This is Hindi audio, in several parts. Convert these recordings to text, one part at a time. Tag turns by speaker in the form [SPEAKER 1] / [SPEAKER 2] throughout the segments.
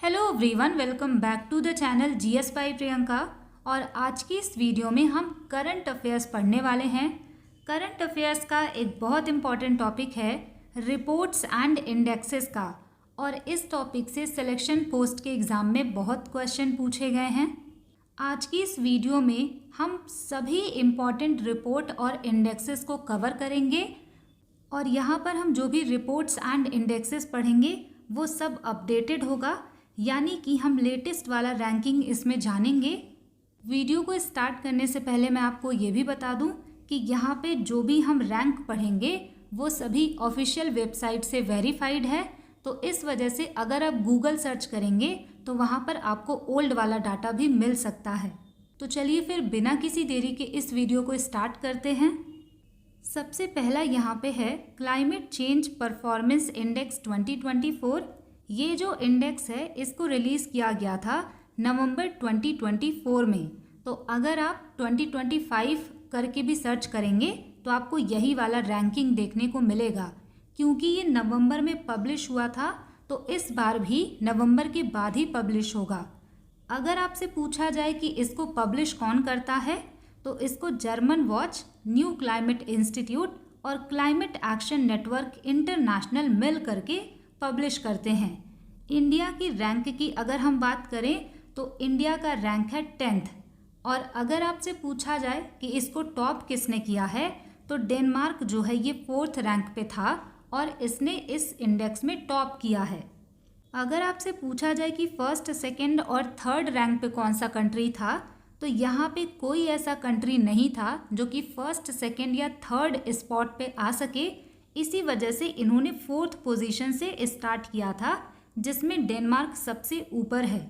[SPEAKER 1] Hello everyone, welcome back to the channel GS by Priyanka. और आज की इस वीडियो में हम करंट अफेयर्स पढ़ने वाले हैं। करंट अफेयर्स का एक बहुत इम्पॉर्टेंट टॉपिक है रिपोर्ट्स एंड इंडेक्सेस का, और इस टॉपिक से सिलेक्शन पोस्ट के एग्ज़ाम में बहुत क्वेश्चन पूछे गए हैं। आज की इस वीडियो में हम सभी इम्पॉर्टेंट रिपोर्ट और इंडेक्सेस को कवर करेंगे, और यहाँ पर हम जो भी रिपोर्ट्स एंड इंडेक्सेस पढ़ेंगे वो सब अपडेटेड होगा, यानी कि हम लेटेस्ट वाला रैंकिंग इसमें जानेंगे। वीडियो को स्टार्ट करने से पहले मैं आपको ये भी बता दूं कि यहाँ पे जो भी हम रैंक पढ़ेंगे वो सभी ऑफिशियल वेबसाइट से वेरीफाइड है, तो इस वजह से अगर आप गूगल सर्च करेंगे तो वहाँ पर आपको ओल्ड वाला डाटा भी मिल सकता है। तो चलिए फिर बिना किसी देरी के इस वीडियो को स्टार्ट करते हैं। सबसे पहला यहाँ पे है क्लाइमेट चेंज परफॉर्मेंस इंडेक्स 2024। ये जो इंडेक्स है इसको रिलीज़ किया गया था नवंबर 2024 में। तो अगर आप 2025 करके भी सर्च करेंगे तो आपको यही वाला रैंकिंग देखने को मिलेगा, क्योंकि ये नवंबर में पब्लिश हुआ था, तो इस बार भी नवंबर के बाद ही पब्लिश होगा। अगर आपसे पूछा जाए कि इसको पब्लिश कौन करता है, तो इसको German watch, new climate institute और क्लाइमेट एक्शन नेटवर्क इंटरनेशनल मिल करके पब्लिश करते हैं। इंडिया की रैंक की अगर हम बात करें तो इंडिया का रैंक है 10th, और अगर आपसे पूछा जाए कि इसको टॉप किसने किया है तो डेनमार्क जो है ये 4th रैंक पे था और इसने इस इंडेक्स में टॉप किया है। अगर आपसे पूछा जाए कि फर्स्ट, सेकंड और थर्ड रैंक पे कौन सा कंट्री था, तो यहाँ पे कोई ऐसा कंट्री नहीं था जो कि फर्स्ट, सेकंड या थर्ड स्पॉट पे आ सके। इसी वजह से इन्होंने 4th पोजीशन से स्टार्ट किया था, जिसमें डेनमार्क सबसे ऊपर है।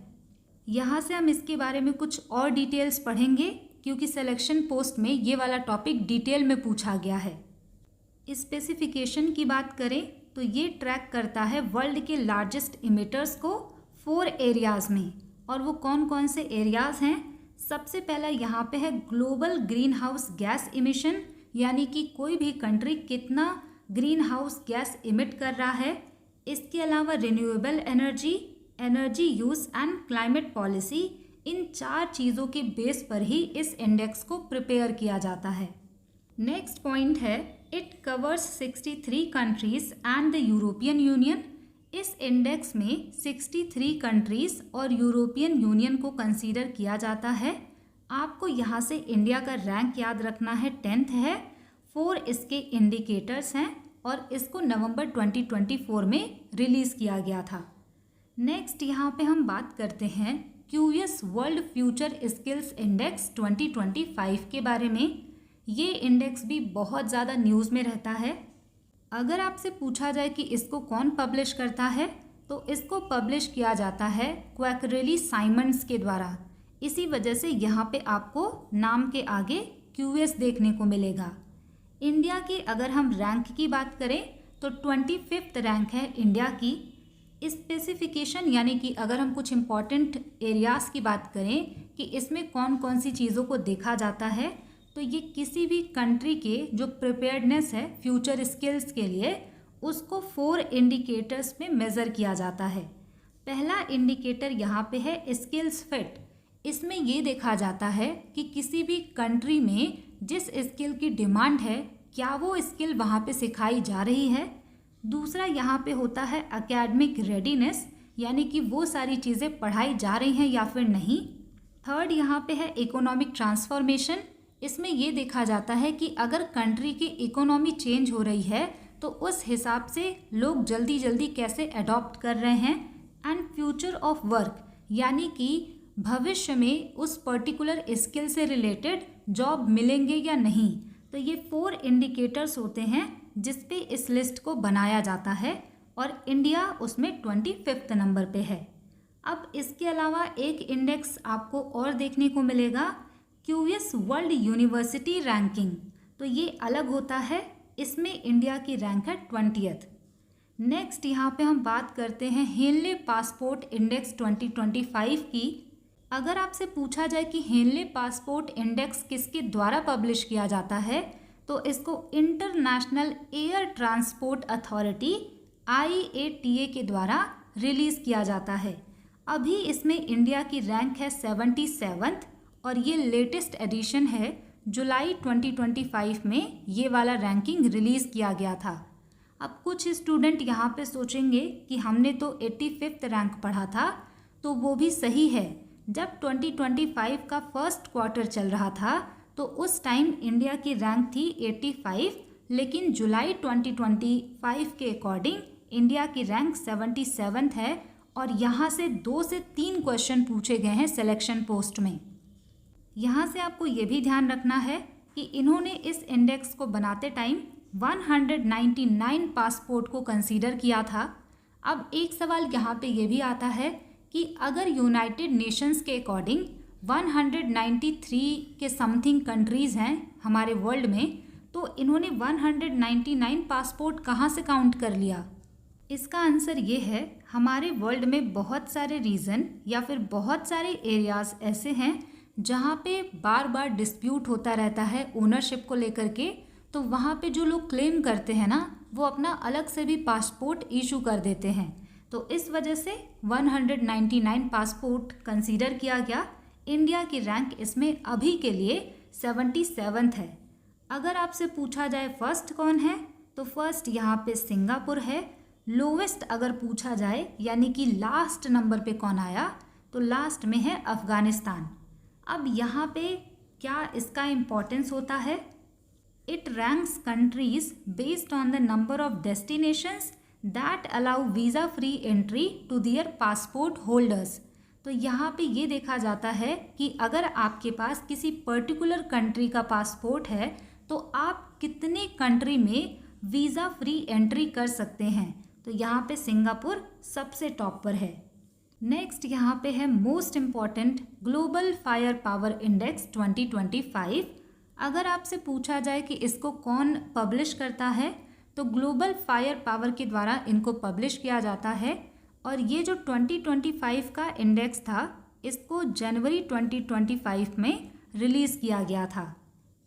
[SPEAKER 1] यहाँ से हम इसके बारे में कुछ और डिटेल्स पढ़ेंगे, क्योंकि सिलेक्शन पोस्ट में ये वाला टॉपिक डिटेल में पूछा गया है। स्पेसिफिकेशन की बात करें तो ये ट्रैक करता है वर्ल्ड के लार्जेस्ट इमिटर्स को 4 एरियाज़ में, और वो कौन कौन से एरियाज़ हैं। सबसे पहला यहाँ पे है global green house gas emission, यानी कि कोई भी कंट्री कितना ग्रीन हाउस गैस इमिट कर रहा है। इसके अलावा renewable energy, energy use and climate policy, इन 4 चीज़ों के बेस पर ही इस इंडेक्स को प्रिपेयर किया जाता है। नेक्स्ट पॉइंट है it covers 63 countries and the European union. इस इंडेक्स में 63 कंट्रीज़ और यूरोपियन यूनियन को कंसीडर किया जाता है। आपको यहाँ से इंडिया का रैंक याद रखना है, 10th है। 4 इसके इंडिकेटर्स हैं और इसको नवंबर 2024 में रिलीज़ किया गया था। नेक्स्ट यहाँ पे हम बात करते हैं QS world future skills index 2025 के बारे में। ये इंडेक्स भी बहुत ज़्यादा न्यूज़ में रहता है। अगर आपसे पूछा जाए कि इसको कौन पब्लिश करता है, तो इसको पब्लिश किया जाता है क्वैकरेली साइमंड्स के द्वारा। इसी वजह से यहाँ पे आपको नाम के आगे क्यूएस देखने को मिलेगा। इंडिया की अगर हम रैंक की बात करें तो 25th रैंक है इंडिया की। स्पेसिफिकेशन यानी कि अगर हम कुछ इम्पॉर्टेंट एरियाज़ की बात करें कि इसमें कौन कौन सी चीज़ों को देखा जाता है, तो ये किसी भी कंट्री के जो प्रिपेयर्डनेस है फ्यूचर स्किल्स के लिए, उसको 4 इंडिकेटर्स में मेज़र किया जाता है। पहला इंडिकेटर यहाँ पे है स्किल्स फिट। इसमें ये देखा जाता है कि किसी भी कंट्री में जिस स्किल की डिमांड है, क्या वो स्किल वहाँ पे सिखाई जा रही है। दूसरा यहाँ पे होता है एकेडमिक रेडीनेस, यानी कि वो सारी चीज़ें पढ़ाई जा रही हैं या फिर नहीं। थर्ड यहाँ पे है इकोनॉमिक ट्रांसफॉर्मेशन। इसमें ये देखा जाता है कि अगर कंट्री की इकोनॉमी चेंज हो रही है तो उस हिसाब से लोग जल्दी जल्दी कैसे अडॉप्ट कर रहे हैं। एंड फ्यूचर ऑफ वर्क, यानी कि भविष्य में उस पर्टिकुलर स्किल से रिलेटेड जॉब मिलेंगे या नहीं। तो ये 4 इंडिकेटर्स होते हैं जिस पे इस लिस्ट को बनाया जाता है, और इंडिया उसमें 25th नंबर पे है। अब इसके अलावा एक इंडेक्स आपको और देखने को मिलेगा, क्यूएस वर्ल्ड यूनिवर्सिटी रैंकिंग। तो ये अलग होता है, इसमें इंडिया की रैंक है 20th। नेक्स्ट यहाँ पे हम बात करते हैं हेनले पासपोर्ट इंडेक्स 2025 की। अगर आपसे पूछा जाए कि हेनले पासपोर्ट इंडेक्स किसके द्वारा पब्लिश किया जाता है, तो इसको international air transport authority IATA के द्वारा रिलीज़ किया जाता है। अभी इसमें इंडिया की रैंक है 77th और ये लेटेस्ट एडिशन है, जुलाई 2025 में ये वाला रैंकिंग रिलीज़ किया गया था। अब कुछ स्टूडेंट यहाँ पे सोचेंगे कि हमने तो 85th रैंक पढ़ा था, तो वो भी सही है। जब 2025 का फर्स्ट क्वार्टर चल रहा था तो उस टाइम इंडिया की रैंक थी 85, लेकिन जुलाई 2025 के अकॉर्डिंग इंडिया की रैंक 77th है और यहाँ से 2 से 3 क्वेश्चन पूछे गए हैं सिलेक्शन पोस्ट में। यहाँ से आपको ये भी ध्यान रखना है कि इन्होंने इस इंडेक्स को बनाते टाइम 199 पासपोर्ट को कंसीडर किया था। अब एक सवाल यहाँ पे ये भी आता है कि अगर यूनाइटेड नेशंस के अकॉर्डिंग 193 के समथिंग कंट्रीज़ हैं हमारे वर्ल्ड में, तो इन्होंने 199 पासपोर्ट कहाँ से काउंट कर लिया? इसका आंसर ये है, हमारे वर्ल्ड में बहुत सारे रीजन या फिर बहुत सारे एरियाज़ ऐसे हैं जहाँ पे बार बार डिस्प्यूट होता रहता है ओनरशिप को लेकर के। तो वहाँ पे जो लोग क्लेम करते हैं ना, वो अपना अलग से भी पासपोर्ट इशू कर देते हैं। तो इस वजह से 199 पासपोर्ट कंसीडर किया गया। इंडिया की रैंक इसमें अभी के लिए 77th है। अगर आपसे पूछा जाए फर्स्ट कौन है, तो फर्स्ट यहाँ पे सिंगापुर है। लोवेस्ट अगर पूछा जाए यानी कि लास्ट नंबर पे कौन आया, तो लास्ट में है अफ़गानिस्तान। अब यहाँ पे क्या इसका इम्पोर्टेंस होता है? It ranks countries based on the number of destinations that allow visa free entry to their passport holders. तो यहाँ पे ये देखा जाता है कि अगर आपके पास किसी पर्टिकुलर कंट्री का पासपोर्ट है तो आप कितने कंट्री में वीज़ा फ्री एंट्री कर सकते हैं। तो यहाँ पे सिंगापुर सबसे टॉप पर है। नेक्स्ट यहाँ पे है most important global fire power index 2025। अगर आपसे पूछा जाए कि इसको कौन पब्लिश करता है, तो ग्लोबल फायर पावर के द्वारा इनको पब्लिश किया जाता है। और ये जो 2025 का इंडेक्स था, इसको जनवरी 2025 में रिलीज़ किया गया था।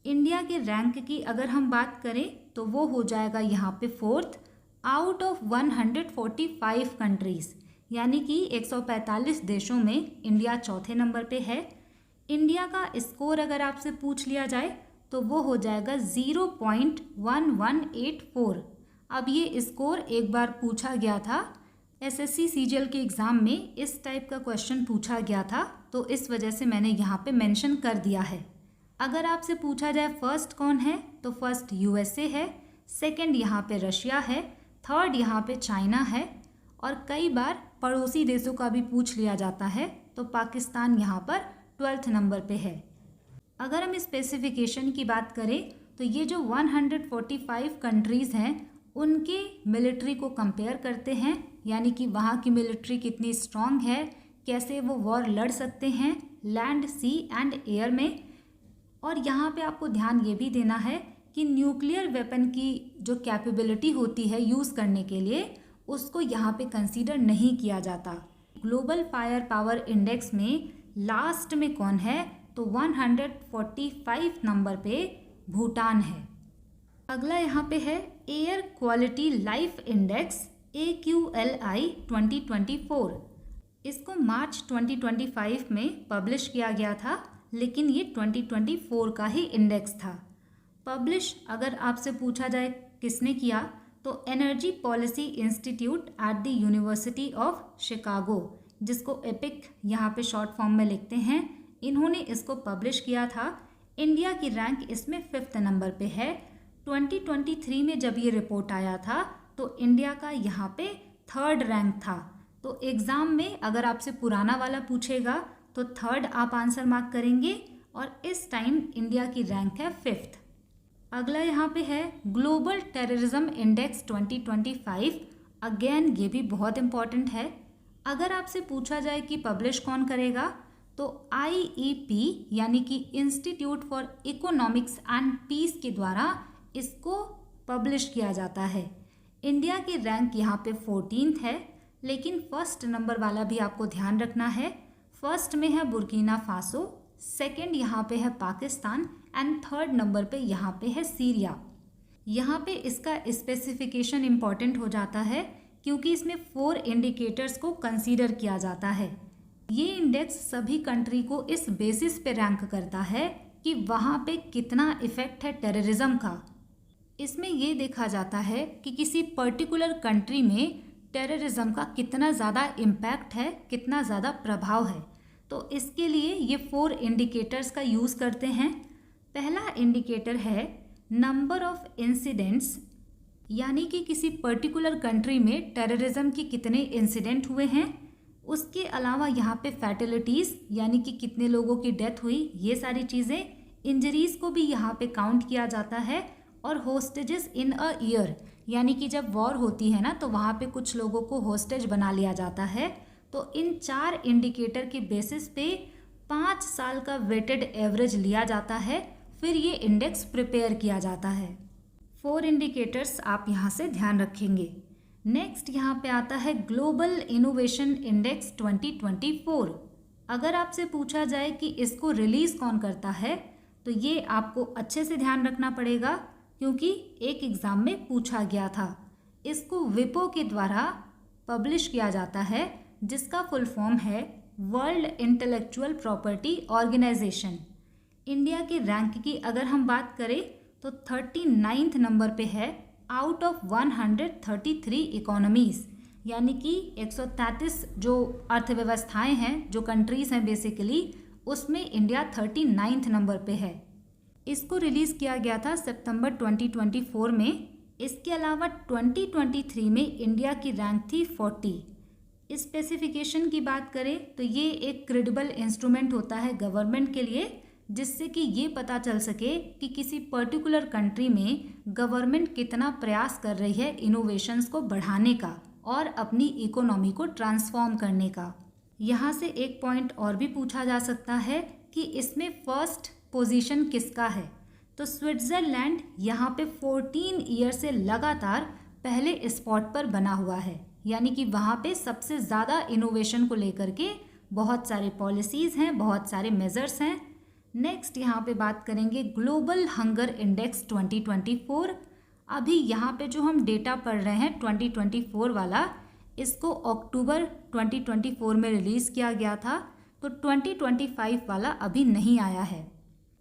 [SPEAKER 1] इंडिया के रैंक की अगर हम बात करें तो वो हो जाएगा यहाँ पे 4th आउट ऑफ 145 कंट्रीज़, यानी कि 145 देशों में इंडिया चौथे नंबर पे है। इंडिया का स्कोर अगर आपसे पूछ लिया जाए तो वो हो जाएगा 0.1184। अब ये स्कोर एक बार पूछा गया था एसएससी सीजीएल के एग्ज़ाम में, इस टाइप का क्वेश्चन पूछा गया था, तो इस वजह से मैंने यहाँ पे मेंशन कर दिया है। अगर आपसे पूछा जाए फर्स्ट कौन है, तो फर्स्ट यूएसए है, सेकंड यहाँ पे रशिया है, थर्ड यहाँ पे चाइना है, और कई बार पड़ोसी देशों का भी पूछ लिया जाता है, तो पाकिस्तान यहाँ पर 12th नंबर पे है। अगर हम स्पेसिफिकेशन की बात करें तो ये जो 145 कंट्रीज़ हैं उनके मिलिट्री को कंपेयर करते हैं, यानी कि वहाँ की मिलिट्री कितनी स्ट्रॉन्ग है, कैसे वो वॉर लड़ सकते हैं लैंड, सी एंड एयर में। और यहाँ पे आपको ध्यान ये भी देना है कि न्यूक्लियर वेपन की जो कैपेबिलिटी होती है यूज़ करने के लिए, उसको यहाँ पे कंसीडर नहीं किया जाता। ग्लोबल फायर पावर इंडेक्स में लास्ट में कौन है, तो 145 नंबर पे भूटान है। अगला यहाँ पे है air quality life index AQLI 2024। इसको मार्च 2025 में पब्लिश किया गया था, लेकिन ये 2024 का ही इंडेक्स था। पब्लिश अगर आपसे पूछा जाए किसने किया, तो energy policy institute at the university of Chicago, जिसको एपिक यहाँ पे शॉर्ट फॉर्म में लिखते हैं, इन्होंने इसको पब्लिश किया था। इंडिया की रैंक इसमें 5th नंबर पे है। 2023 में जब ये रिपोर्ट आया था तो इंडिया का यहाँ पे 3rd रैंक था। तो एग्ज़ाम में अगर आपसे पुराना वाला पूछेगा तो 3rd आप आंसर मार्क करेंगे, और इस टाइम इंडिया की रैंक है 5th। अगला यहाँ पे है ग्लोबल टेररिज्म इंडेक्स 2025। अगेन ये भी बहुत इम्पॉर्टेंट है। अगर आपसे पूछा जाए कि पब्लिश कौन करेगा, तो IEP यानी कि institute for economics and peace के द्वारा इसको पब्लिश किया जाता है। इंडिया की रैंक यहाँ पे 14th है, लेकिन फर्स्ट नंबर वाला भी आपको ध्यान रखना है। फर्स्ट में है बुर्किना फासो, सेकंड यहाँ पे है पाकिस्तान एंड 3rd नंबर पे यहाँ पे है सीरिया। यहाँ पे इसका स्पेसिफिकेशन इम्पॉर्टेंट हो जाता है क्योंकि इसमें 4 इंडिकेटर्स को कंसीडर किया जाता है। ये इंडेक्स सभी कंट्री को इस बेसिस पे रैंक करता है कि वहाँ पे कितना इफेक्ट है टेररिज्म का। इसमें ये देखा जाता है कि किसी पर्टिकुलर कंट्री में टेररिज्म का कितना ज़्यादा इम्पैक्ट है, कितना ज़्यादा प्रभाव है। तो इसके लिए ये 4 इंडिकेटर्स का यूज़ करते हैं। पहला इंडिकेटर है नंबर ऑफ इंसिडेंट्स, यानी कि किसी पर्टिकुलर कंट्री में टेररिज्म के कितने इंसिडेंट हुए हैं। उसके अलावा यहाँ पे फैटलिटीज़, यानी कि कितने लोगों की डेथ हुई, ये सारी चीज़ें। इंजरीज़ को भी यहाँ पे काउंट किया जाता है। और होस्टेजेस इन अ ईयर, यानी कि जब वॉर होती है ना तो वहाँ पे कुछ लोगों को होस्टेज बना लिया जाता है। तो इन 4 इंडिकेटर के बेसिस पे 5 साल का वेटेड एवरेज लिया जाता है, फिर ये इंडेक्स प्रिपेयर किया जाता है। 4 इंडिकेटर्स आप यहाँ से ध्यान रखेंगे। नेक्स्ट यहाँ पे आता है ग्लोबल इनोवेशन इंडेक्स 2024। अगर आपसे पूछा जाए कि इसको रिलीज़ कौन करता है तो ये आपको अच्छे से ध्यान रखना पड़ेगा, क्योंकि एक एग्ज़ाम में पूछा गया था। इसको विपो के द्वारा पब्लिश किया जाता है, जिसका फुल फॉर्म है World Intellectual Property Organization. India के रैंक की अगर हम बात करें तो 39th नंबर पे है आउट ऑफ 133 इकोनॉमीज़, यानी कि 133 जो अर्थव्यवस्थाएं हैं, जो कंट्रीज़ हैं बेसिकली, उसमें इंडिया 39th नंबर पे है। इसको रिलीज़ किया गया था सितंबर 2024 में। इसके अलावा 2023 में इंडिया की रैंक थी 40। स्पेसिफिकेशन की बात करें तो ये एक क्रेडिबल इंस्ट्रूमेंट होता है गवर्नमेंट के लिए, जिससे कि ये पता चल सके कि किसी पर्टिकुलर कंट्री में गवर्नमेंट कितना प्रयास कर रही है इनोवेशंस को बढ़ाने का और अपनी इकोनॉमी को ट्रांसफॉर्म करने का। यहाँ से एक पॉइंट और भी पूछा जा सकता है कि इसमें फर्स्ट पोजीशन किसका है। तो स्विट्ज़रलैंड यहाँ पे 14 ईयर से लगातार पहले स्पॉट पर बना हुआ है, यानी कि वहाँ पे सबसे ज़्यादा इनोवेशन को लेकर के बहुत सारे पॉलिसीज़ हैं, बहुत सारे मेजर्स हैं। नेक्स्ट यहाँ पे बात करेंगे ग्लोबल हंगर इंडेक्स 2024। अभी यहाँ पे जो हम डेटा पढ़ रहे हैं 2024 वाला, इसको अक्टूबर 2024 में रिलीज़ किया गया था, तो 2025 वाला अभी नहीं आया है।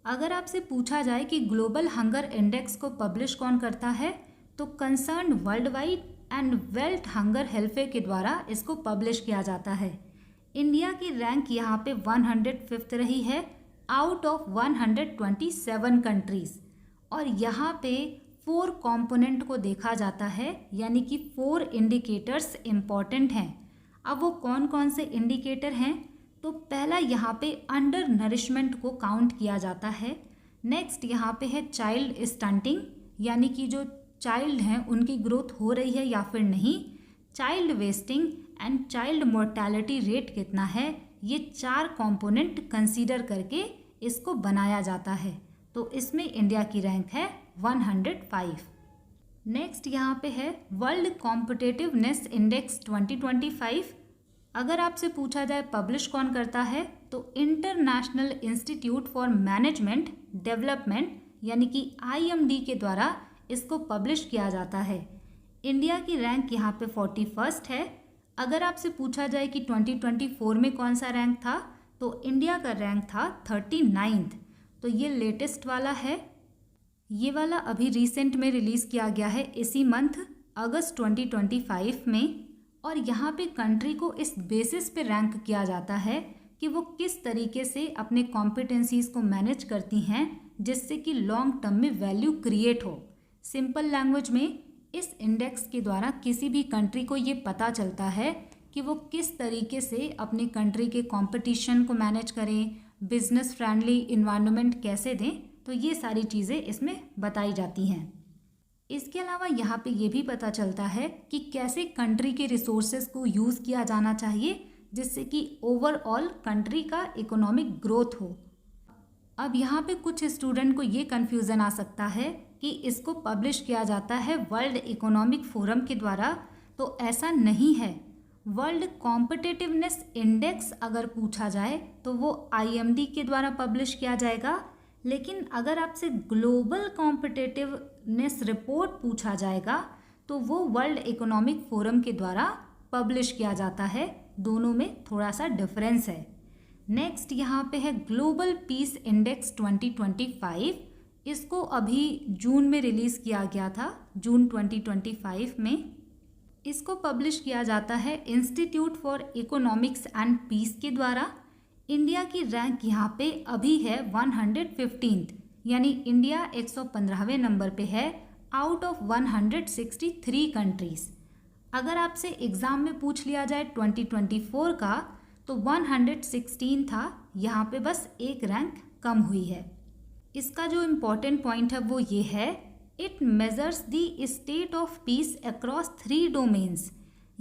[SPEAKER 1] अगर आपसे पूछा जाए कि ग्लोबल हंगर इंडेक्स को पब्लिश कौन करता है तो Concern worldwide and Welthungerhilfe के द्वारा इसको पब्लिश किया जाता है। इंडिया की रैंक यहाँ पे 105th रही है आउट ऑफ 127 कंट्रीज़। और यहाँ पे 4 कंपोनेंट को देखा जाता है, यानी कि 4 इंडिकेटर्स इम्पॉर्टेंट हैं। अब वो कौन कौन से इंडिकेटर हैं, तो पहला यहाँ पे अंडर नरिशमेंट को काउंट किया जाता है। नेक्स्ट यहाँ पे है चाइल्ड स्टंटिंग, यानी कि जो चाइल्ड हैं उनकी ग्रोथ हो रही है या फिर नहीं। Child wasting and child mortality rate कितना है, ये 4 कंपोनेंट कंसीडर करके इसको बनाया जाता है। तो इसमें इंडिया की रैंक है 105। नेक्स्ट यहाँ पे है वर्ल्ड कॉम्पिटिटिवनेस इंडेक्स 2025। अगर आपसे पूछा जाए पब्लिश कौन करता है तो international institute for management development, यानी कि IMD के द्वारा इसको पब्लिश किया जाता है। इंडिया की रैंक यहाँ पे 41st है। अगर आपसे पूछा जाए कि 2024 में कौन सा रैंक था तो इंडिया का रैंक था 39th। तो ये लेटेस्ट वाला है, ये वाला अभी रिसेंट में रिलीज़ किया गया है इसी मंथ अगस्त 2025 में। और यहाँ पे कंट्री को इस बेसिस पे रैंक किया जाता है कि वो किस तरीके से अपने कॉम्पिटेंसीज़ को मैनेज करती हैं, जिससे कि लॉन्ग टर्म में वैल्यू क्रिएट हो। सिंपल लैंग्वेज में इस इंडेक्स के द्वारा किसी भी कंट्री को ये पता चलता है कि वो किस तरीके से अपनी कंट्री के कंपटीशन को मैनेज करें, बिजनेस फ्रेंडली इन्वायरमेंट कैसे दें। तो ये सारी चीज़ें इसमें बताई जाती हैं। इसके अलावा यहाँ पे ये भी पता चलता है कि कैसे कंट्री के रिसोर्सेज को यूज़ किया जाना चाहिए, जिससे कि ओवरऑल कंट्री का इकोनॉमिक ग्रोथ हो। अब यहाँ पे कुछ स्टूडेंट को ये कन्फ्यूज़न आ सकता है कि इसको पब्लिश किया जाता है वर्ल्ड इकोनॉमिक फोरम के द्वारा, तो ऐसा नहीं है। वर्ल्ड कॉम्पिटिटिवनेस इंडेक्स अगर पूछा जाए तो वो IMD के द्वारा पब्लिश किया जाएगा, लेकिन अगर आपसे ग्लोबल कॉम्पिटिटिवनेस रिपोर्ट पूछा जाएगा तो वो वर्ल्ड इकोनॉमिक फोरम के द्वारा पब्लिश किया जाता है। दोनों में थोड़ा सा डिफरेंस है। नेक्स्ट यहाँ पे है ग्लोबल पीस इंडेक्स 2025। इसको अभी जून में रिलीज़ किया गया था, जून 2025 में। इसको पब्लिश किया जाता है institute for economics and peace के द्वारा। इंडिया की रैंक यहाँ पे अभी है 115th, यानी इंडिया 115वें नंबर पे है आउट ऑफ 163 कंट्रीज़। अगर आपसे एग्ज़ाम में पूछ लिया जाए 2024 का, तो 116 था, यहाँ पे बस एक रैंक कम हुई है। इसका जो इम्पोर्टेंट पॉइंट है वो ये है, it measures the state of peace across 3 domains.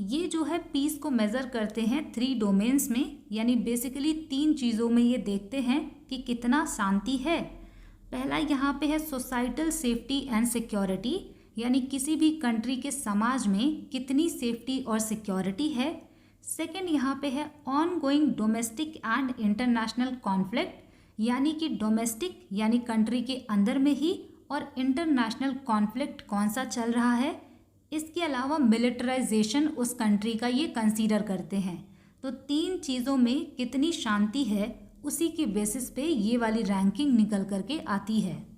[SPEAKER 1] ये जो है पीस को मेज़र करते हैं 3 डोमेन्स में, यानी बेसिकली 3 चीज़ों में ये देखते हैं कि कितना शांति है। पहला यहाँ पे है सोसाइटल सेफ्टी एंड सिक्योरिटी, यानी किसी भी कंट्री के समाज में कितनी सेफ्टी और सिक्योरिटी है। सेकंड यहाँ पे है on going domestic and international conflict, यानी कि डोमेस्टिक यानी कंट्री के अंदर में ही, और इंटरनेशनल कॉन्फ्लिक्ट कौन सा चल रहा है। इसके अलावा मिलिटराइजेशन उस कंट्री का ये कंसीडर करते हैं। तो 3 चीज़ों में कितनी शांति है, उसी के बेसिस पे ये वाली रैंकिंग निकल करके आती है।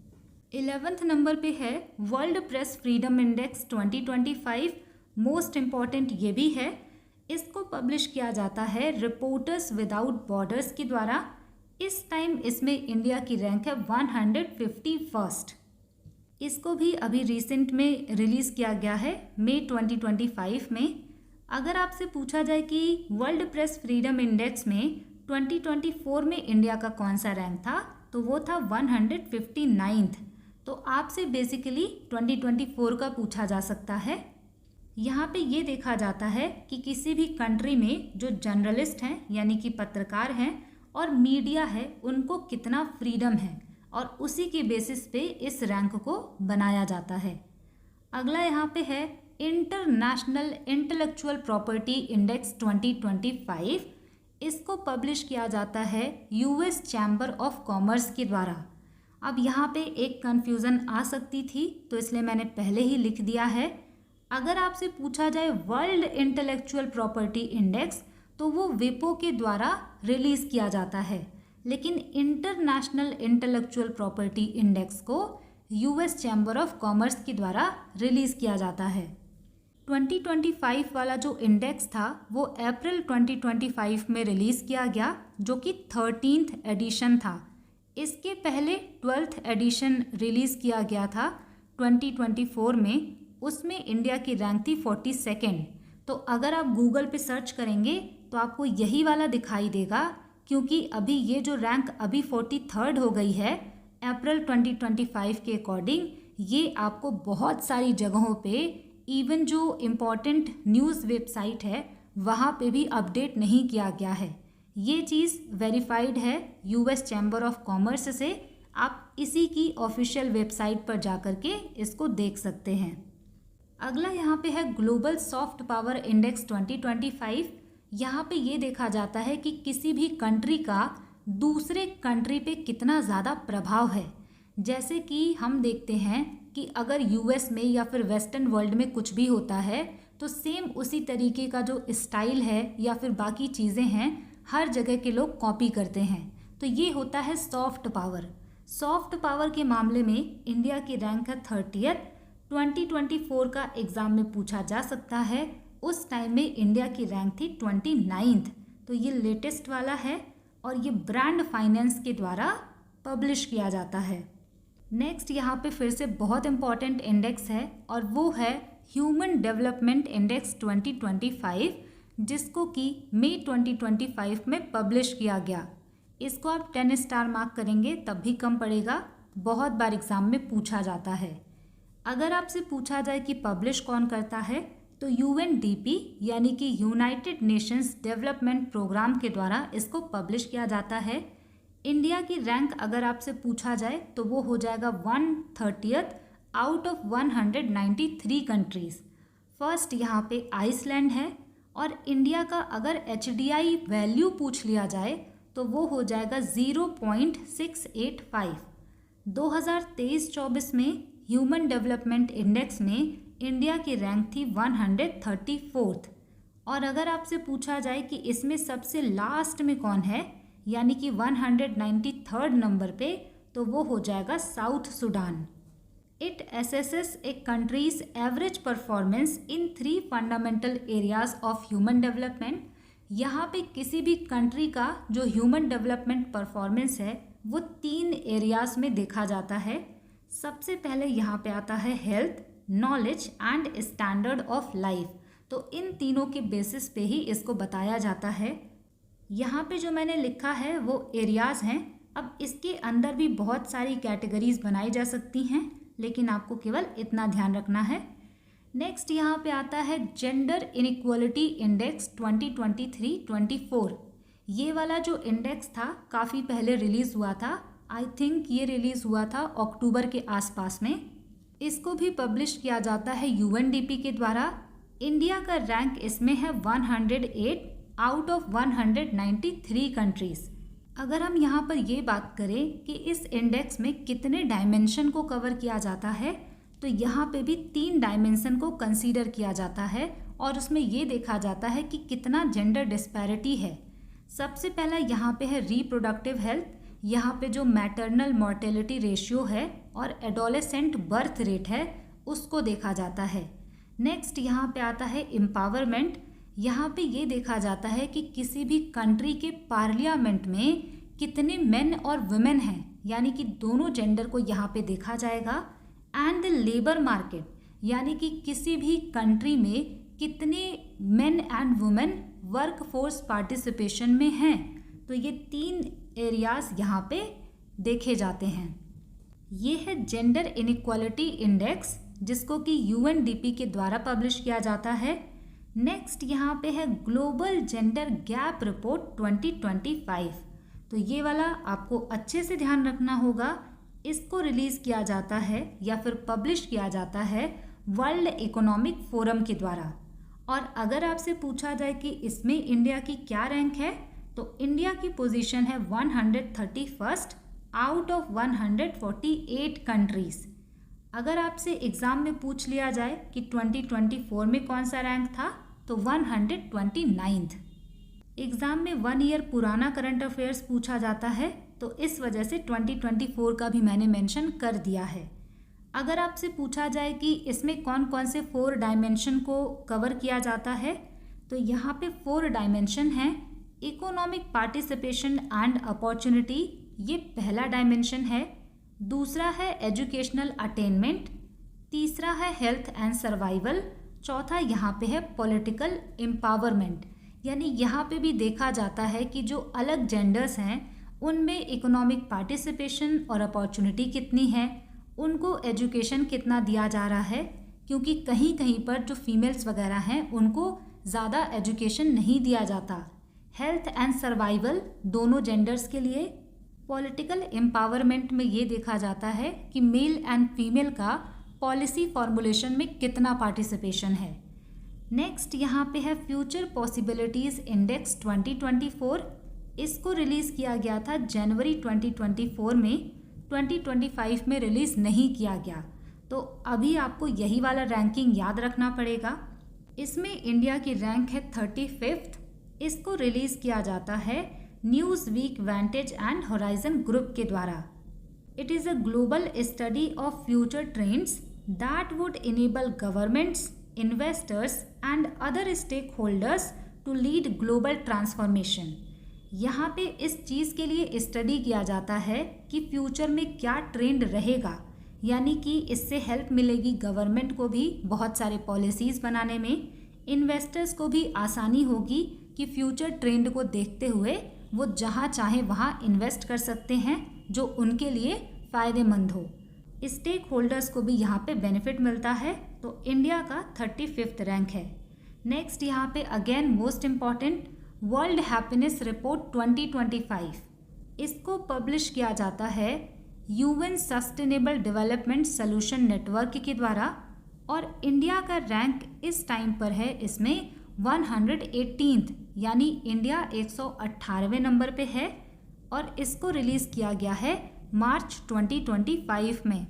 [SPEAKER 1] 11th नंबर पे है world press freedom index 2025। Most important ये भी है, इसको पब्लिश किया जाता है रिपोर्टर्स विदाउट बॉर्डर्स के द्वारा। इस टाइम इसमें इंडिया की रैंक है 151st। इसको भी अभी रिसेंट में रिलीज़ किया गया है, मई 2025 में। अगर आपसे पूछा जाए कि वर्ल्ड प्रेस फ्रीडम इंडेक्स में 2024 में इंडिया का कौन सा रैंक था, तो वो था 159th। तो आपसे बेसिकली 2024 का पूछा जा सकता है। यहाँ पे ये देखा जाता है कि किसी भी कंट्री में जो जर्नलिस्ट हैं, यानी कि पत्रकार हैं, और मीडिया है, उनको कितना फ्रीडम है, और उसी के बेसिस पे इस रैंक को बनाया जाता है। अगला यहाँ पे है इंटरनेशनल इंटेलेक्चुअल प्रॉपर्टी इंडेक्स 2025। इसको पब्लिश किया जाता है यूएस चैम्बर ऑफ कॉमर्स के द्वारा। अब यहाँ पे एक कन्फ्यूज़न आ सकती थी, तो इसलिए मैंने पहले ही लिख दिया है। अगर आपसे पूछा जाए वर्ल्ड इंटेलेक्चुअल प्रॉपर्टी इंडेक्स, तो वो विपो के द्वारा रिलीज़ किया जाता है, लेकिन इंटरनेशनल इंटेलेक्चुअल प्रॉपर्टी इंडेक्स को यूएस चैम्बर ऑफ कॉमर्स के द्वारा रिलीज़ किया जाता है। 2025 वाला जो इंडेक्स था वो अप्रैल 2025 में रिलीज़ किया गया, जो कि 13th एडिशन था। इसके पहले 12th एडिशन रिलीज़ किया गया था 2024 में। उसमें इंडिया की रैंक थी 42nd। तो अगर आप गूगल पे सर्च करेंगे तो आपको यही वाला दिखाई देगा, क्योंकि अभी ये जो रैंक अभी 43rd हो गई है अप्रैल 2025 के अकॉर्डिंग, ये आपको बहुत सारी जगहों पे, इवन जो इम्पॉर्टेंट न्यूज़ वेबसाइट है वहाँ पे भी अपडेट नहीं किया गया है। ये चीज़ वेरीफाइड है यूएस चैम्बर ऑफ कॉमर्स से। आप इसी की ऑफिशियल वेबसाइट पर जा कर के इसको देख सकते हैं। अगला यहाँ पे है ग्लोबल सॉफ्ट पावर इंडेक्स 2025। यहाँ पे ये देखा जाता है कि किसी भी कंट्री का दूसरे कंट्री पे कितना ज़्यादा प्रभाव है। जैसे कि हम देखते हैं कि अगर यूएस में या फिर वेस्टर्न वर्ल्ड में कुछ भी होता है, तो सेम उसी तरीके का जो स्टाइल है या फिर बाकी चीज़ें हैं, हर जगह के लोग कॉपी करते हैं। तो ये होता है सॉफ्ट पावर। सॉफ्ट पावर के मामले में इंडिया की रैंक है 30th। 2024 का एग्ज़ाम में पूछा जा सकता है, उस टाइम में इंडिया की रैंक थी 29th। तो ये लेटेस्ट वाला है और ये ब्रांड फाइनेंस के द्वारा पब्लिश किया जाता है। नेक्स्ट यहाँ पे फिर से बहुत इम्पॉर्टेंट इंडेक्स है और वो है ह्यूमन डेवलपमेंट इंडेक्स 2025, जिसको कि मई 2025 में पब्लिश किया गया। इसको आप 10 स्टार मार्क करेंगे तब भी कम पड़ेगा, बहुत बार एग्ज़ाम में पूछा जाता है। अगर आपसे पूछा जाए कि पब्लिश कौन करता है, तो UNDP यानी कि यूनाइटेड नेशंस डेवलपमेंट प्रोग्राम के द्वारा इसको पब्लिश किया जाता है। इंडिया की रैंक अगर आपसे पूछा जाए तो वो हो जाएगा 130th out of 193 countries. First यहाँ पे आइसलैंड है और इंडिया का अगर HDI वैल्यू पूछ लिया जाए तो वो हो जाएगा 0.685। 2023-24 में ह्यूमन डेवलपमेंट इंडेक्स में इंडिया की रैंक थी 134th। और अगर आपसे पूछा जाए कि इसमें सबसे लास्ट में कौन है, यानी कि 193rd नंबर पे, तो वो हो जाएगा south Sudan. It assesses A countries average performance in 3 fundamental areas of human development. यहाँ पे किसी भी कंट्री का जो ह्यूमन डेवलपमेंट परफॉर्मेंस है वो 3 एरियाज में देखा जाता है। सबसे पहले यहाँ पे आता है health, knowledge and standard of life. तो इन तीनों के बेसिस पे ही इसको बताया जाता है। यहाँ पे जो मैंने लिखा है वो एरियाज हैं। अब इसके अंदर भी बहुत सारी कैटेगरीज बनाई जा सकती हैं, लेकिन आपको केवल इतना ध्यान रखना है। नेक्स्ट यहाँ पे आता है जेंडर इनइक्वालिटी इंडेक्स 2023-24। ये वाला जो इंडेक्स था काफ़ी पहले रिलीज़ हुआ था। आई थिंक ये रिलीज़ हुआ था अक्टूबर के आसपास में। इसको भी पब्लिश किया जाता है यूएनडीपी के द्वारा। इंडिया का रैंक इसमें है 108 आउट ऑफ 193 कंट्रीज़। अगर हम यहाँ पर ये बात करें कि इस इंडेक्स में कितने डायमेंशन को कवर किया जाता है, तो यहाँ पे भी 3 डायमेंशन को कंसीडर किया जाता है और उसमें ये देखा जाता है कि कितना जेंडर डिस्पैरिटी है। सबसे पहला यहाँ पे है रिप्रोडक्टिव हेल्थ। यहाँ पे जो मैटरनल मॉर्टेलिटी रेशियो है और एडोलेसेंट बर्थ रेट है उसको देखा जाता है। नेक्स्ट यहाँ पे आता है एम्पावरमेंट। यहाँ पे ये देखा जाता है कि किसी भी कंट्री के पार्लियामेंट में कितने मेन और वुमेन हैं, यानी कि दोनों जेंडर को यहाँ पे देखा जाएगा। एंड द लेबर मार्केट, यानी कि किसी भी कंट्री में कितने main and women work force participation में हैं। तो ये 3 एरियाज यहाँ पे देखे जाते हैं। ये है जेंडर इनइक्वालिटी इंडेक्स, जिसको कि यूएनडीपी के द्वारा पब्लिश किया जाता है। नेक्स्ट यहाँ पे है ग्लोबल जेंडर गैप रिपोर्ट 2025। तो ये वाला आपको अच्छे से ध्यान रखना होगा। इसको रिलीज़ किया जाता है या फिर पब्लिश किया जाता है वर्ल्ड इकोनॉमिक फोरम के द्वारा। और अगर आपसे पूछा जाए कि इसमें इंडिया की क्या रैंक है, तो इंडिया की पोजीशन है 131st आउट ऑफ 148 कंट्रीज़। अगर आपसे एग्ज़ाम में पूछ लिया जाए कि 2024 में कौन सा रैंक था, तो 129th। एग्ज़ाम में 1 ईयर पुराना करंट अफेयर्स पूछा जाता है, तो इस वजह से 2024 का भी मैंने मेंशन कर दिया है। अगर आपसे पूछा जाए कि इसमें कौन कौन से 4 डायमेंशन को कवर किया जाता है, तो यहाँ पे 4 डायमेंशन हैं। इकोनॉमिक पार्टिसिपेशन एंड अपॉर्चुनिटी, ये पहला डायमेंशन है। दूसरा है एजुकेशनल अटेनमेंट। तीसरा है हेल्थ एंड सर्वाइवल। चौथा यहाँ पे है पॉलिटिकल एम्पावरमेंट, यानी यहाँ पे भी देखा जाता है कि जो अलग जेंडर्स हैं उनमें इकोनॉमिक पार्टिसिपेशन और अपॉर्चुनिटी कितनी है, उनको एजुकेशन कितना दिया जा रहा है, क्योंकि कहीं कहीं पर जो फीमेल्स वगैरह हैं उनको ज़्यादा एजुकेशन नहीं दिया जाता। हेल्थ एंड सर्वाइवल दोनों जेंडर्स के लिए। पॉलिटिकल एम्पावरमेंट में ये देखा जाता है कि मेल एंड फीमेल का पॉलिसी फॉर्मुलेशन में कितना पार्टिसिपेशन है। नेक्स्ट यहाँ पे है फ्यूचर पॉसिबिलिटीज़ इंडेक्स 2024। इसको रिलीज़ किया गया था जनवरी 2024 में, 2025 में रिलीज़ नहीं किया गया। तो अभी आपको यही वाला रैंकिंग याद रखना पड़ेगा। इसमें इंडिया की रैंक है 35th। इसको रिलीज़ किया जाता है Newsweek Vantage and Horizon group के द्वारा। It is a global study of future trends that would enable governments, investors and other stakeholders to lead global transformation. यहाँ पे इस चीज़ के लिए स्टडी किया जाता है कि फ्यूचर में क्या ट्रेंड रहेगा, यानी कि इससे हेल्प मिलेगी गवर्नमेंट को भी बहुत सारे पॉलिसीज़ बनाने में, इन्वेस्टर्स को भी आसानी होगी कि फ्यूचर ट्रेंड को देखते हुए वो जहाँ चाहे वहाँ इन्वेस्ट कर सकते हैं जो उनके लिए फ़ायदेमंद हो। स्टेक होल्डर्स को भी यहाँ पे बेनिफिट मिलता है। तो इंडिया का 35th रैंक है। नेक्स्ट यहाँ पे again most important world happiness report 2025। इसको पब्लिश किया जाता है UN sustainable development solution network के द्वारा और इंडिया का रैंक इस टाइम पर है इसमें 118th, यानी इंडिया 118वें नंबर पे है और इसको रिलीज़ किया गया है मार्च 2025 में।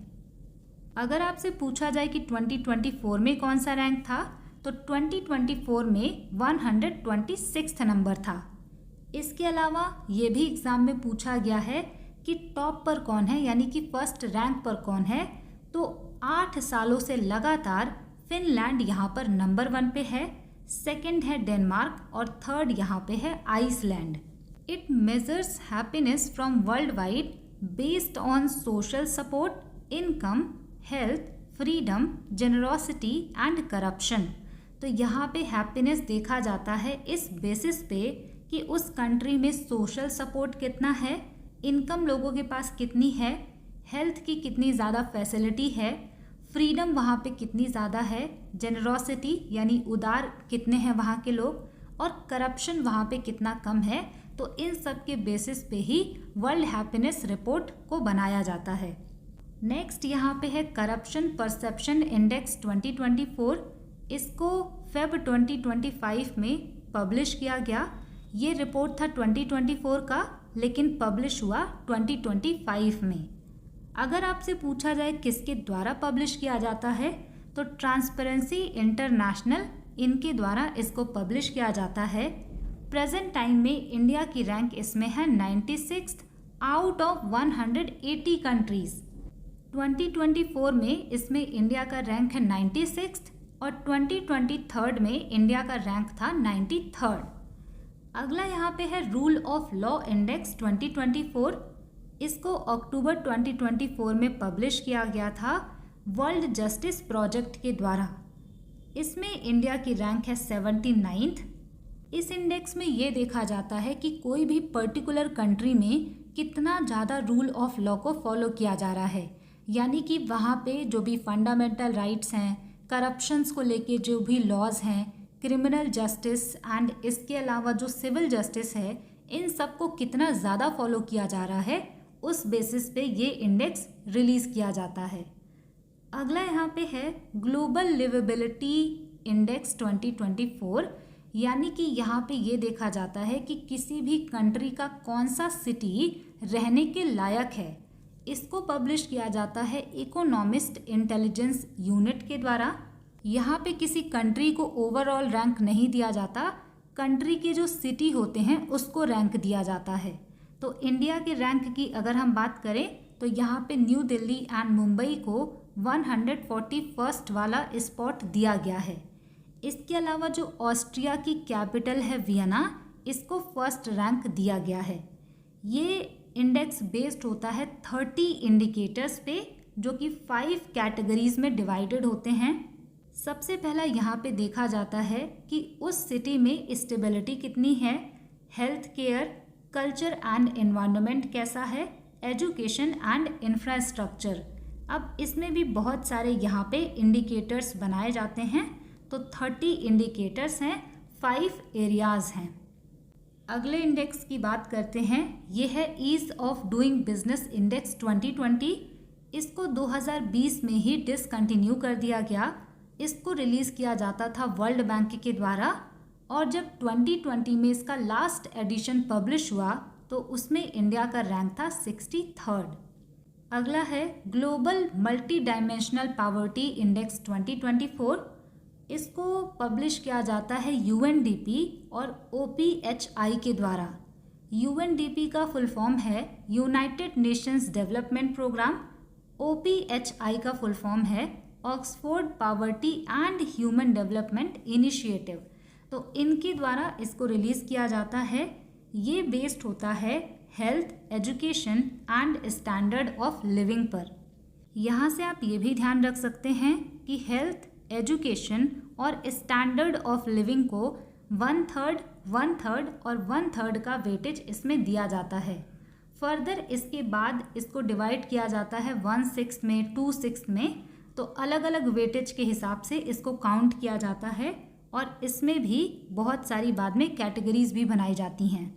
[SPEAKER 1] अगर आपसे पूछा जाए कि 2024 में कौन सा रैंक था, तो 2024 में 126 नंबर था। इसके अलावा ये भी एग्ज़ाम में पूछा गया है कि टॉप पर कौन है, यानी कि फर्स्ट रैंक पर कौन है। तो 8 सालों से लगातार फिनलैंड यहाँ पर नंबर 1 पे है, सेकंड है डेनमार्क और थर्ड यहाँ पे है Iceland. It measures happiness from world wide based on social support, income, health, freedom, generosity and corruption. तो यहाँ पे हैप्पीनेस देखा जाता है इस बेसिस पे कि उस कंट्री में सोशल सपोर्ट कितना है, इनकम लोगों के पास कितनी है, हेल्थ की कितनी ज़्यादा फैसिलिटी है, फ्रीडम वहाँ पे कितनी ज़्यादा है, जेनरोसिटी यानी उदार कितने हैं वहाँ के लोग, और करप्शन वहाँ पे कितना कम है। तो इन सब के बेसिस पे ही वर्ल्ड हैप्पीनेस रिपोर्ट को बनाया जाता है। नेक्स्ट यहाँ पे है करप्शन परसेप्शन इंडेक्स 2024। इसको फेब 2025 में पब्लिश किया गया। ये रिपोर्ट था 2024 का, लेकिन पब्लिश हुआ 2025 में। अगर आपसे पूछा जाए किसके द्वारा पब्लिश किया जाता है, तो ट्रांसपेरेंसी इंटरनेशनल इनके द्वारा इसको पब्लिश किया जाता है। प्रेजेंट टाइम में इंडिया की रैंक इसमें है 96 आउट ऑफ 180 कंट्रीज। 2024 में इसमें इंडिया का रैंक है 96 और 2023 में इंडिया का रैंक था 93rd। अगला यहाँ पे है रूल ऑफ लॉ इंडेक्स 2024। इसको अक्टूबर 2024 में पब्लिश किया गया था वर्ल्ड जस्टिस प्रोजेक्ट के द्वारा। इसमें इंडिया की रैंक है 79th। इस इंडेक्स में ये देखा जाता है कि कोई भी पर्टिकुलर कंट्री में कितना ज़्यादा रूल ऑफ लॉ को फॉलो किया जा रहा है, यानी कि वहाँ पे जो भी फंडामेंटल राइट्स हैं, करप्शंस को लेके जो भी लॉज हैं, क्रिमिनल जस्टिस एंड इसके अलावा जो सिविल जस्टिस है, इन सब को कितना ज़्यादा फॉलो किया जा रहा है, उस बेसिस पे ये इंडेक्स रिलीज़ किया जाता है। अगला यहाँ पे है ग्लोबल लिवेबिलिटी इंडेक्स 2024, यानी कि यहाँ पे ये देखा जाता है कि किसी भी कंट्री का कौन सा सिटी रहने के लायक है। इसको पब्लिश किया जाता है इकोनॉमिस्ट इंटेलिजेंस यूनिट के द्वारा। यहाँ पे किसी कंट्री को ओवरऑल रैंक नहीं दिया जाता, कंट्री के जो सिटी होते हैं उसको रैंक दिया जाता है। तो इंडिया के रैंक की अगर हम बात करें तो यहाँ पे न्यू दिल्ली एंड मुंबई को 141st वाला स्पॉट दिया गया है। इसके अलावा जो ऑस्ट्रिया की कैपिटल है वियना, इसको फर्स्ट रैंक दिया गया है। ये इंडेक्स बेस्ड होता है 30 इंडिकेटर्स पे, जो कि 5 कैटेगरीज में डिवाइडेड होते हैं। सबसे पहला यहाँ पे देखा जाता है कि उस सिटी में स्टेबिलिटी कितनी है, health care, culture and environment कैसा है, एजुकेशन एंड इंफ्रास्ट्रक्चर। अब इसमें भी बहुत सारे यहाँ पे इंडिकेटर्स बनाए जाते हैं। तो 30 इंडिकेटर्स हैं, 5 एरियाज़ हैं। अगले इंडेक्स की बात करते हैं, ये है ease of doing business index 2020। इसको 2020 में ही डिसकंटिन्यू कर दिया गया। इसको रिलीज़ किया जाता था वर्ल्ड बैंक के द्वारा, और जब 2020 में इसका लास्ट एडिशन पब्लिश हुआ तो उसमें इंडिया का रैंक था 63rd। अगला है global multi dimensional poverty index 2024। इसको पब्लिश किया जाता है यूएनडीपी और ओपीएचआई के द्वारा। यूएनडीपी का फुल फॉर्म है United Nations Development Programme, OPHI का फुल फॉर्म है Oxford poverty and human development initiative. तो इनके द्वारा इसको रिलीज़ किया जाता है। ये बेस्ड होता है health, education and standard of living पर। यहाँ से आप ये भी ध्यान रख सकते हैं कि हेल्थ, एजुकेशन और स्टैंडर्ड ऑफ लिविंग को 1/3, 1/3 और 1/3 का वेटेज इसमें दिया जाता है। फर्दर इसके बाद इसको डिवाइड किया जाता है 1/6 में, 2/6 में। तो अलग अलग वेटेज के हिसाब से इसको काउंट किया जाता है, और इसमें भी बहुत सारी बाद में कैटेगरीज भी बनाई जाती हैं।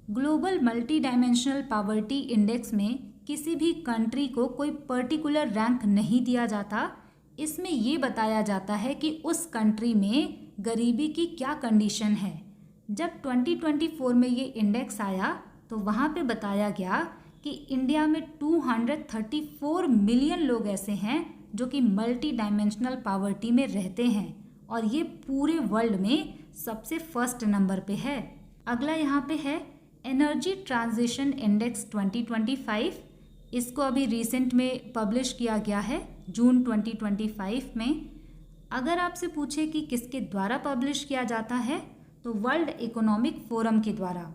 [SPEAKER 1] Global multi dimensional poverty index में किसी भी कंट्री को कोई पर्टिकुलर रैंक नहीं दिया जाता। इसमें ये बताया जाता है कि उस कंट्री में गरीबी की क्या कंडीशन है। जब 2024 में ये इंडेक्स आया तो वहाँ पे बताया गया कि इंडिया में 234 मिलियन लोग ऐसे हैं जो कि मल्टी डायमेंशनल पॉवर्टी में रहते हैं और ये पूरे वर्ल्ड में सबसे फर्स्ट नंबर पे है। अगला यहाँ पे है एनर्जी ट्रांजिशन इंडेक्स 2025। इसको अभी रिसेंट में पब्लिश किया गया है जून 2025 में। अगर आपसे पूछे कि किसके द्वारा पब्लिश किया जाता है तो वर्ल्ड इकोनॉमिक फोरम के द्वारा।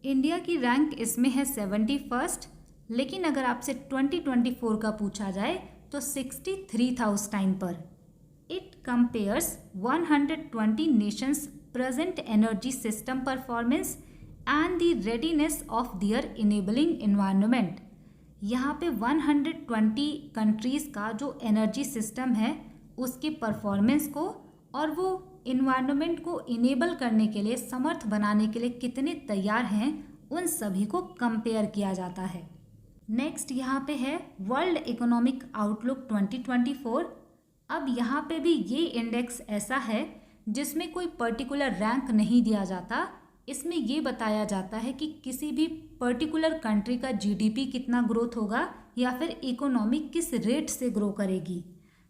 [SPEAKER 1] इंडिया की रैंक इसमें है 71st, लेकिन अगर आपसे 2024 का पूछा जाए तो 63 उस टाइम पर। It compares 120 Nations present energy system performance and the readiness of their enabling environment. यहाँ पे 120 कंट्रीज़ का जो एनर्जी सिस्टम है उसके परफॉर्मेंस को और वो इन्वायरमेंट को इनेबल करने के लिए, समर्थ बनाने के लिए कितने तैयार हैं, उन सभी को कंपेयर किया जाता है। नेक्स्ट यहाँ पे है वर्ल्ड इकोनॉमिक आउटलुक 2024। अब यहाँ पे भी ये इंडेक्स ऐसा है जिसमें कोई पर्टिकुलर रैंक नहीं दिया जाता। इसमें ये बताया जाता है कि किसी भी पर्टिकुलर कंट्री का जीडीपी कितना ग्रोथ होगा या फिर इकोनॉमी किस रेट से ग्रो करेगी।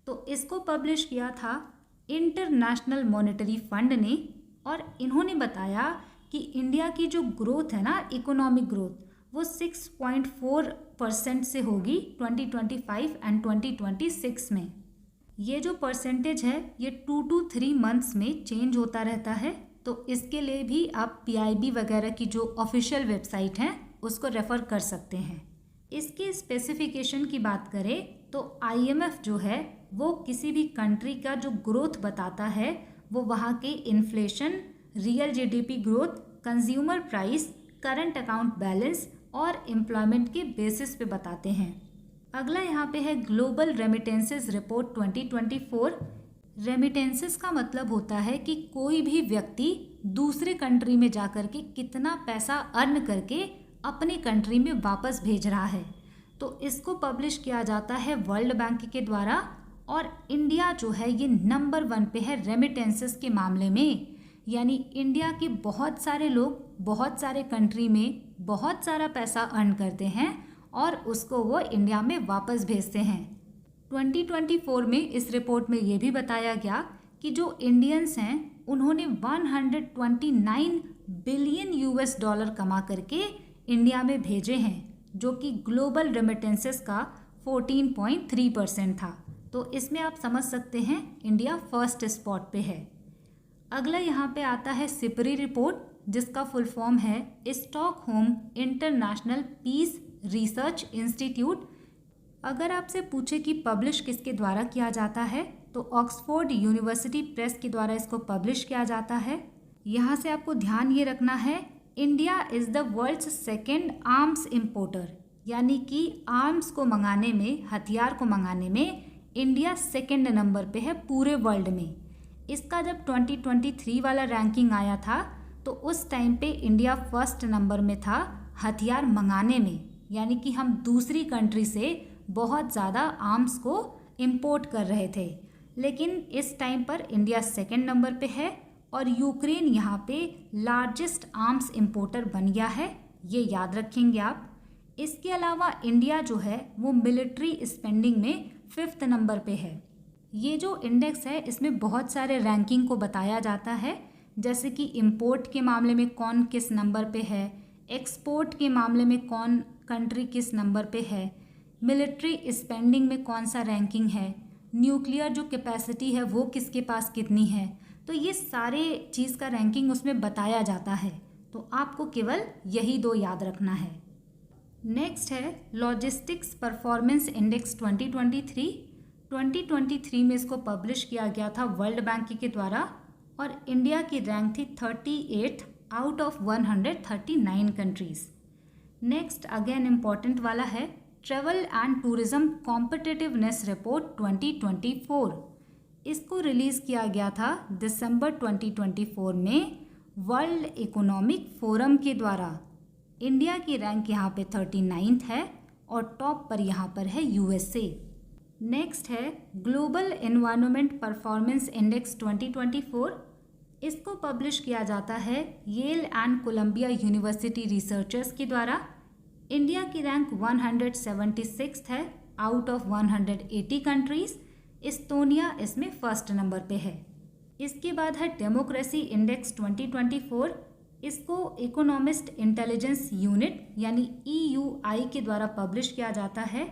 [SPEAKER 1] तो इसको पब्लिश किया था इंटरनेशनल मॉनेटरी फंड ने और इन्होंने बताया कि इंडिया की जो ग्रोथ है ना, इकोनॉमिक ग्रोथ, वो 6.4% से होगी 2025 एंड 2026 में। ये जो परसेंटेज है ये 2 to 3 मंथ्स में चेंज होता रहता है। तो इसके लिए भी आप PIB वगैरह की जो ऑफिशियल वेबसाइट हैं उसको रेफ़र कर सकते हैं। इसके स्पेसिफिकेशन की बात करें तो IMF जो है वो किसी भी कंट्री का जो ग्रोथ बताता है वो वहाँ के inflation, real GDP growth, consumer price, current account balance और एम्प्लॉयमेंट के बेसिस पे बताते हैं। अगला यहाँ पे है ग्लोबल रेमिटेंसेस रिपोर्ट 2024। रेमिटेंसेस का मतलब होता है कि कोई भी व्यक्ति दूसरे कंट्री में जाकर के कितना पैसा अर्न करके अपनी कंट्री में वापस भेज रहा है। तो इसको पब्लिश किया जाता है वर्ल्ड बैंक के द्वारा और इंडिया जो है ये नंबर 1 पे है रेमिटेंसेस के मामले में। यानी इंडिया के बहुत सारे लोग बहुत सारे कंट्री में बहुत सारा पैसा अर्न करते हैं और उसको वो इंडिया में वापस भेजते हैं। 2024 में इस रिपोर्ट में ये भी बताया गया कि जो इंडियंस हैं उन्होंने 129 बिलियन US$ कमा करके इंडिया में भेजे हैं, जो कि ग्लोबल रेमिटेंसेस का 14.3% था। तो इसमें आप समझ सकते हैं इंडिया फर्स्ट स्पॉट पे है। अगला यहाँ पे आता है सिपरी रिपोर्ट, जिसका फुल फॉर्म है Stockholm International Peace Research Institute. अगर आपसे पूछे कि पब्लिश किसके द्वारा किया जाता है तो ऑक्सफोर्ड यूनिवर्सिटी प्रेस के द्वारा इसको पब्लिश किया जाता है। यहाँ से आपको ध्यान ये रखना है, India is the world's second arms importer, यानी कि आर्म्स को मंगाने में, हथियार को मंगाने में इंडिया सेकेंड नंबर पे है पूरे वर्ल्ड में। इसका जब 2023 वाला रैंकिंग आया था तो उस टाइम पे इंडिया फर्स्ट नंबर में था हथियार मंगाने में, यानी कि हम दूसरी कंट्री से बहुत ज़्यादा आर्म्स को इंपोर्ट कर रहे थे। लेकिन इस टाइम पर इंडिया सेकेंड नंबर पे है और यूक्रेन यहाँ पे लार्जेस्ट आर्म्स इंपोर्टर बन गया है, ये याद रखेंगे आप। इसके अलावा इंडिया जो है वो मिलिट्री स्पेंडिंग में 5th नंबर पे है। ये जो इंडेक्स है इसमें बहुत सारे रैंकिंग को बताया जाता है, जैसे कि इंपोर्ट के मामले में कौन किस नंबर पे है, एक्सपोर्ट के मामले में कौन कंट्री किस नंबर पे है, मिलिट्री स्पेंडिंग में कौन सा रैंकिंग है, न्यूक्लियर जो कैपेसिटी है वो किसके पास कितनी है। तो ये सारे चीज़ का रैंकिंग उसमें बताया जाता है। तो आपको केवल यही 2 याद रखना है। नेक्स्ट है लॉजिस्टिक्स परफॉर्मेंस इंडेक्स 2023 में इसको पब्लिश किया गया था वर्ल्ड बैंक के द्वारा और इंडिया की रैंक थी 38 out of 139 countries. Next again important वाला है travel and tourism competitiveness report 2024। इसको रिलीज़ किया गया था दिसंबर 2024 में वर्ल्ड इकोनॉमिक फोरम के द्वारा। इंडिया की रैंक यहाँ पे 39th है और टॉप पर यहाँ पर है USA। नेक्स्ट है ग्लोबल एनवायरनमेंट परफॉर्मेंस इंडेक्स 2024। इसको पब्लिश किया जाता है Yale and Columbia University researchers के द्वारा। इंडिया की रैंक 176th है आउट ऑफ 180 कंट्रीज। एस्तोनिया इसमें फर्स्ट नंबर पे है। इसके बाद है डेमोक्रेसी इंडेक्स 2024। इसको इकोनॉमिस्ट इंटेलिजेंस यूनिट यानी EUI के द्वारा पब्लिश किया जाता है।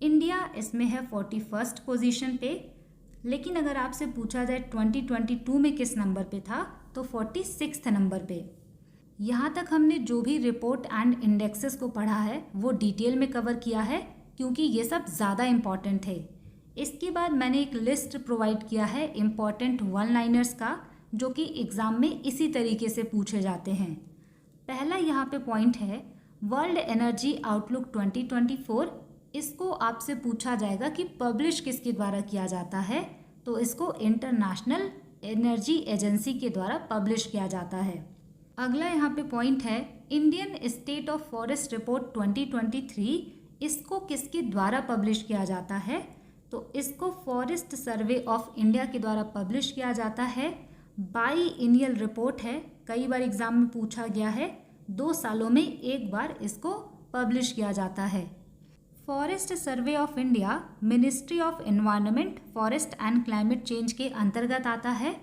[SPEAKER 1] इंडिया इसमें है 41st पोजीशन पे। लेकिन अगर आपसे पूछा जाए 2022 में किस नंबर पे था, तो 46 नंबर पे। यहाँ तक हमने जो भी रिपोर्ट एंड इंडेक्सेस को पढ़ा है वो डिटेल में कवर किया है, क्योंकि ये सब ज़्यादा इम्पॉर्टेंट थे। इसके बाद मैंने एक लिस्ट प्रोवाइड किया है इम्पॉर्टेंट वन लाइनर्स का, जो कि एग्ज़ाम में इसी तरीके से पूछे जाते हैं। पहला यहाँ पे पॉइंट है वर्ल्ड एनर्जी आउटलुक 2024। इसको आपसे पूछा जाएगा कि पब्लिश किसके द्वारा किया जाता है, तो इसको इंटरनेशनल एनर्जी एजेंसी के द्वारा पब्लिश किया जाता है। अगला यहाँ पे पॉइंट है Indian state of forest report 2023। इसको किसके द्वारा पब्लिश किया जाता है, तो इसको फॉरेस्ट सर्वे ऑफ इंडिया के द्वारा पब्लिश किया जाता है। बाई एनुअल रिपोर्ट है, कई बार एग्जाम में पूछा गया है, 2 सालों में एक बार इसको पब्लिश किया जाता है। Forest survey of India ministry of environment, forest and climate change के अंतर्गत आता है।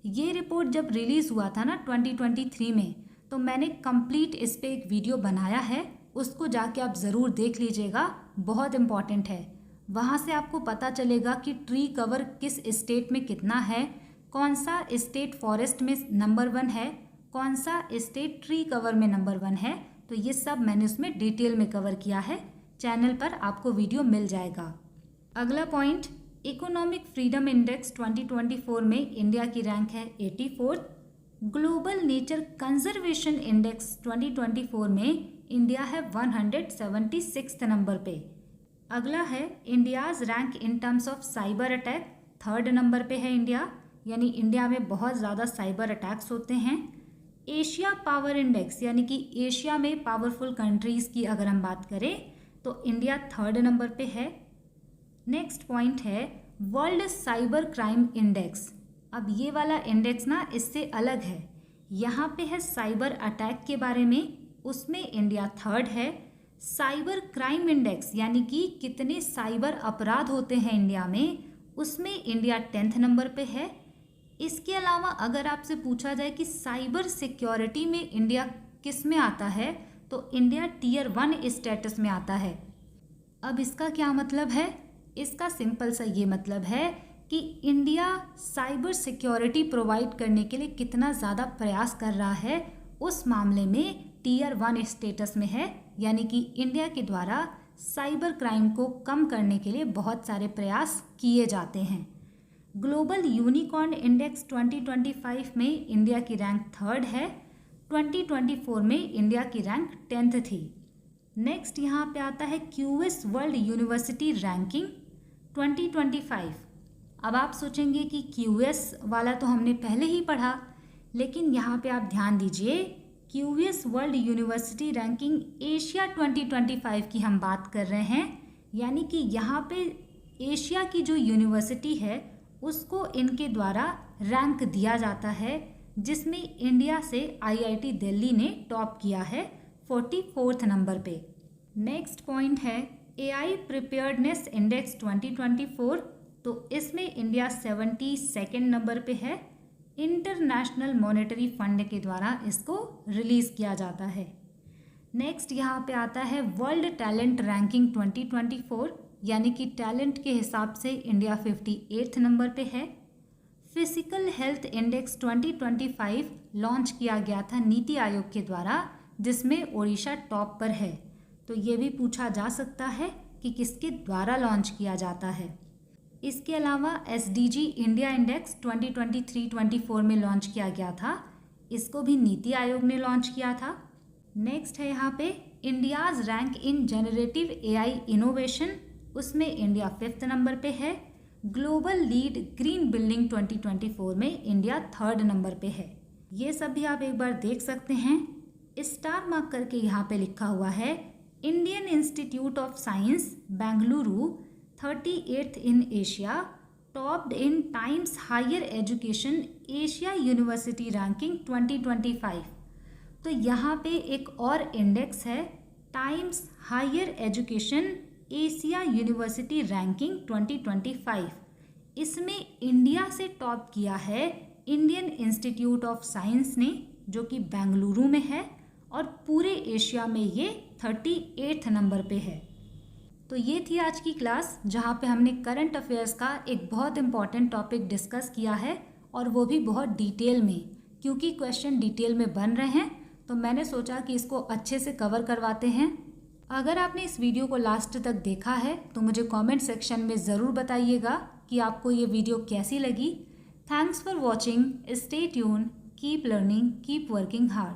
[SPEAKER 1] ये रिपोर्ट जब रिलीज़ हुआ था ना 2023 में, तो मैंने कंप्लीट इस पे एक वीडियो बनाया है, उसको जाके आप ज़रूर देख लीजिएगा, बहुत इम्पॉर्टेंट है। वहाँ से आपको पता चलेगा कि ट्री कवर किस स्टेट में कितना है, कौन सा स्टेट फॉरेस्ट में नंबर 1 है, कौन सा स्टेट ट्री कवर में नंबर 1 है। तो ये सब मैंने उसमें डिटेल में कवर किया है, चैनल पर आपको वीडियो मिल जाएगा। अगला पॉइंट इकोनॉमिक फ्रीडम इंडेक्स 2024 में इंडिया की रैंक है 84। ग्लोबल नेचर कंजर्वेशन इंडेक्स 2024 में इंडिया है 176 नंबर पे। अगला है India's rank in terms of cyber attack, 3rd number पे है इंडिया, यानी इंडिया में बहुत ज़्यादा साइबर अटैक्स होते हैं। एशिया पावर इंडेक्स यानी कि एशिया में पावरफुल कंट्रीज़ की अगर हम बात करें तो इंडिया 3rd नंबर पे है। नेक्स्ट पॉइंट है वर्ल्ड साइबर क्राइम इंडेक्स। अब ये वाला इंडेक्स ना इससे अलग है, यहाँ पे है साइबर अटैक के बारे में, उसमें इंडिया 3rd है। साइबर क्राइम इंडेक्स यानी कि कितने साइबर अपराध होते हैं इंडिया में, उसमें इंडिया 10th नंबर पे है। इसके अलावा अगर आपसे पूछा जाए कि साइबर सिक्योरिटी में इंडिया किस में आता है, तो इंडिया Tier 1 स्टेटस में आता है। अब इसका क्या मतलब है, इसका सिंपल सा ये मतलब है कि इंडिया साइबर सिक्योरिटी प्रोवाइड करने के लिए कितना ज़्यादा प्रयास कर रहा है, उस मामले में Tier 1 स्टेटस में है, यानी कि इंडिया के द्वारा साइबर क्राइम को कम करने के लिए बहुत सारे प्रयास किए जाते हैं। ग्लोबल यूनिकॉर्न इंडेक्स 2025 में इंडिया की रैंक 3rd है। 2024 में इंडिया की रैंक 10th थी। नेक्स्ट यहाँ पे आता है QS वर्ल्ड यूनिवर्सिटी रैंकिंग 2025। अब आप सोचेंगे कि QS वाला तो हमने पहले ही पढ़ा, लेकिन यहाँ पे आप ध्यान दीजिए, QS world university ranking Asia 2025 की हम बात कर रहे हैं, यानी कि यहाँ पे एशिया की जो यूनिवर्सिटी है उसको इनके द्वारा रैंक दिया जाता है, जिसमें इंडिया से IIT दिल्ली ने टॉप किया है 44th नंबर पे। नेक्स्ट पॉइंट है AI प्रिपेयर्डनेस इंडेक्स 2024। तो इसमें इंडिया 72nd नंबर पे है। इंटरनेशनल मॉनेटरी फंड के द्वारा इसको रिलीज़ किया जाता है। नेक्स्ट यहाँ पे आता है वर्ल्ड टैलेंट रैंकिंग 2024, यानी कि टैलेंट के हिसाब से इंडिया 58th नंबर पे है। फिजिकल हेल्थ इंडेक्स 2025 लॉन्च किया गया था नीति आयोग के द्वारा, जिसमें ओडिशा टॉप पर है। तो ये भी पूछा जा सकता है कि किसके द्वारा लॉन्च किया जाता है। इसके अलावा SDG इंडिया इंडेक्स 2023-24 में लॉन्च किया गया था, इसको भी नीति आयोग ने लॉन्च किया था। नेक्स्ट है यहाँ पे India's rank in generative AI innovation, उसमें इंडिया 5th नंबर पे है। ग्लोबल लीड ग्रीन बिल्डिंग 2024 में इंडिया 3rd नंबर पे है। ये सब भी आप एक बार देख सकते हैं। स्टार मार्क करके यहाँ पे लिखा हुआ है Indian Institute of Science Bengaluru 38th in Asia, topped in Times Higher Education Asia University ranking 2025। तो यहाँ पे एक और इंडेक्स है Times Higher Education Asia University ranking 2025। इसमें इंडिया से टॉप किया है इंडियन इंस्टीट्यूट ऑफ साइंस ने, जो कि बेंगलुरु में है, और पूरे एशिया में ये 38 नंबर पे है। तो ये थी आज की क्लास, जहाँ पे हमने करंट अफेयर्स का एक बहुत इम्पॉर्टेंट टॉपिक डिस्कस किया है, और वो भी बहुत डिटेल में, क्योंकि क्वेश्चन डिटेल में बन रहे हैं तो मैंने सोचा कि इसको अच्छे से कवर करवाते हैं। अगर आपने इस वीडियो को लास्ट तक देखा है तो मुझे कमेंट सेक्शन में ज़रूर बताइएगा कि आपको ये वीडियो कैसी लगी। Thanks for watching, stay tune, keep learning, keep working hard.